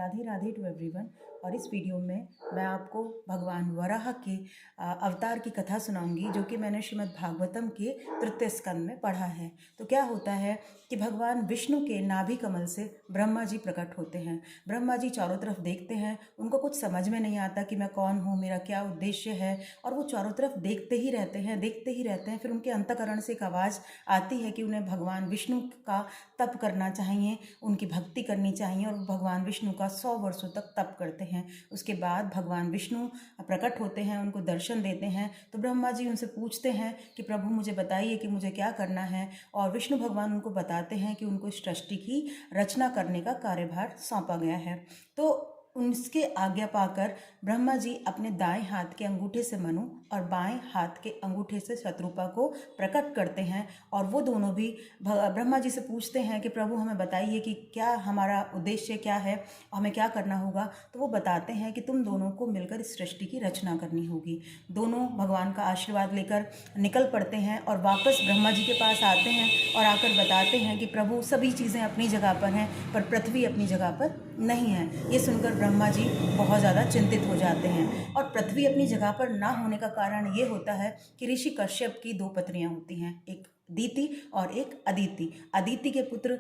Radhe Radhe to everyone. और इस video में मैं आपको भगवान वराह के अवतार की कथा सुनाऊंगी, जो कि मैंने श्रीमद् भागवतम के तृतीय स्कंद में पढ़ा है। तो क्या होता है कि भगवान विष्णु के नाभि कमल से ब्रह्मा जी प्रकट होते हैं। ब्रह्मा जी चारों तरफ देखते हैं, उनको कुछ समझ में नहीं आता कि मैं कौन हूँ, मेरा क्या उद्देश्य है, और वो चारों तरफ देखते ही रहते हैं। फिर उनके अंतःकरण से एक आवाज़ आती है कि उन्हें भगवान विष्णु का तप करना चाहिए, उनकी भक्ति करनी चाहिए, और भगवान विष्णु का 100 वर्षों तक तप करते हैं। उसके बाद भगवान विष्णु प्रकट होते हैं, उनको दर्शन देते हैं। तो ब्रह्मा जी उनसे पूछते हैं कि प्रभु मुझे बताइए कि मुझे क्या करना है, और विष्णु भगवान उनको बताते हैं कि उनको इस सृष्टि की रचना करने का कार्यभार सौंपा गया है। तो उनके आज्ञा पाकर ब्रह्मा जी अपने दाएं हाथ के अंगूठे से मनु और बाएं हाथ के अंगूठे से शत्रुपा को प्रकट करते हैं, और वो दोनों भी ब्रह्मा जी से पूछते हैं कि प्रभु हमें बताइए कि क्या हमारा उद्देश्य क्या है, हमें क्या करना होगा। तो वो बताते हैं कि तुम दोनों को मिलकर इस सृष्टि की रचना करनी होगी। दोनों भगवान का आशीर्वाद लेकर निकल पड़ते हैं और वापस ब्रह्मा जी के पास आते हैं और आकर बताते हैं कि प्रभु सभी चीज़ें अपनी जगह पर हैं, पर पृथ्वी अपनी जगह पर नहीं है। ये सुनकर ब्रह्मा जी बहुत ज़्यादा चिंतित हो जाते हैं। और पृथ्वी अपनी जगह पर ना होने का कारण ये होता है कि ऋषि कश्यप की 2 पत्नियां होती हैं, एक दीति और एक अदिति। अदिति के पुत्र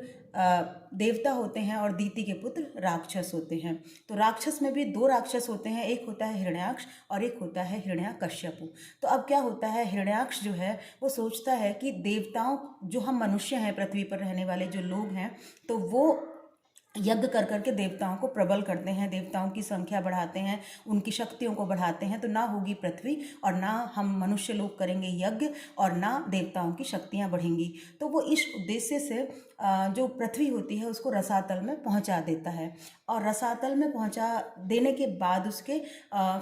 देवता होते हैं और दीति के पुत्र राक्षस होते हैं। तो राक्षस में भी 2 राक्षस होते हैं, एक होता है हिरण्याक्ष और एक होता है हिरण्याकश्यपु। तो अब क्या होता है, हिरण्याक्ष जो है वो सोचता है कि देवताओं, जो हम मनुष्य हैं, पृथ्वी पर रहने वाले जो लोग हैं, तो वो यज्ञ कर करके देवताओं को प्रबल करते हैं, देवताओं की संख्या बढ़ाते हैं, उनकी शक्तियों को बढ़ाते हैं। तो ना होगी पृथ्वी, और ना हम मनुष्य लोग करेंगे यज्ञ, और ना देवताओं की शक्तियां बढ़ेंगी। तो वो इस उद्देश्य से जो पृथ्वी होती है उसको रसातल में पहुंचा देता है। और रसातल में पहुंचा देने के बाद उसके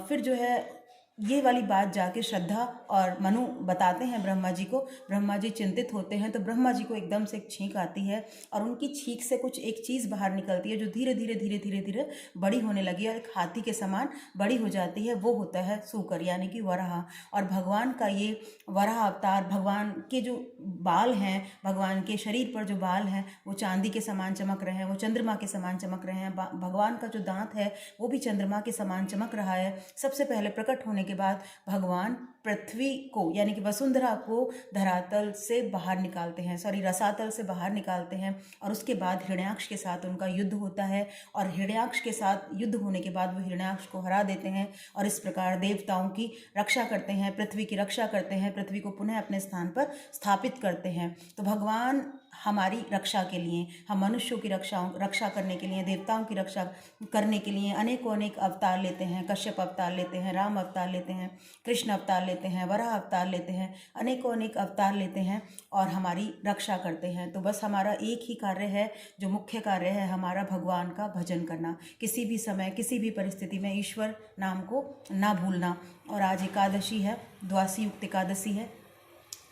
फिर जो है ये वाली बात जाके श्रद्धा और मनु बताते हैं ब्रह्मा जी को। ब्रह्मा जी चिंतित होते हैं। तो ब्रह्मा जी को एकदम से एक छींक आती है, और उनकी छींक से कुछ एक चीज़ बाहर निकलती है जो धीरे धीरे बड़ी होने लगी और एक हाथी के समान बड़ी हो जाती है। वो होता है सूकर, यानी कि वराह। और भगवान का ये वराह अवतार, भगवान के जो बाल हैं, भगवान के शरीर पर जो बाल हैं वो चांदी के समान चमक रहे हैं, वो चंद्रमा के समान चमक रहे हैं। भगवान का जो दांत है वो भी चंद्रमा के समान चमक रहा है। सबसे पहले प्रकट होने के बाद भगवान पृथ्वी को, यानी कि वसुंधरा को धरातल से बाहर निकालते हैं, रसातल से बाहर निकालते हैं। और उसके बाद हिरण्याक्ष के साथ उनका युद्ध होता है, और हिरण्याक्ष के साथ युद्ध होने के बाद वो हिरण्याक्ष को हरा देते हैं, और इस प्रकार देवताओं की रक्षा करते हैं, पृथ्वी की रक्षा करते हैं, पृथ्वी को पुनः अपने स्थान पर स्थापित करते हैं। तो भगवान हमारी रक्षा के लिए, हम मनुष्यों की रक्षा करने के लिए, देवताओं की रक्षा करने के लिए अनेक अवतार लेते हैं। कश्यप अवतार लेते हैं, राम अवतार लेते हैं, कृष्ण अवतार लेते हैं, वराह अवतार लेते हैं, अनेक अवतार लेते हैं और हमारी रक्षा करते हैं। तो बस हमारा एक ही कार्य है, जो मुख्य कार्य है हमारा, भगवान का भजन करना। किसी भी समय, किसी भी परिस्थिति में ईश्वर नाम को ना भूलना। और आज एकादशी है, द्वादशी युक्त एकादशी है,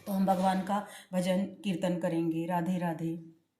तो हम भगवान का भजन कीर्तन करेंगे। राधे राधे।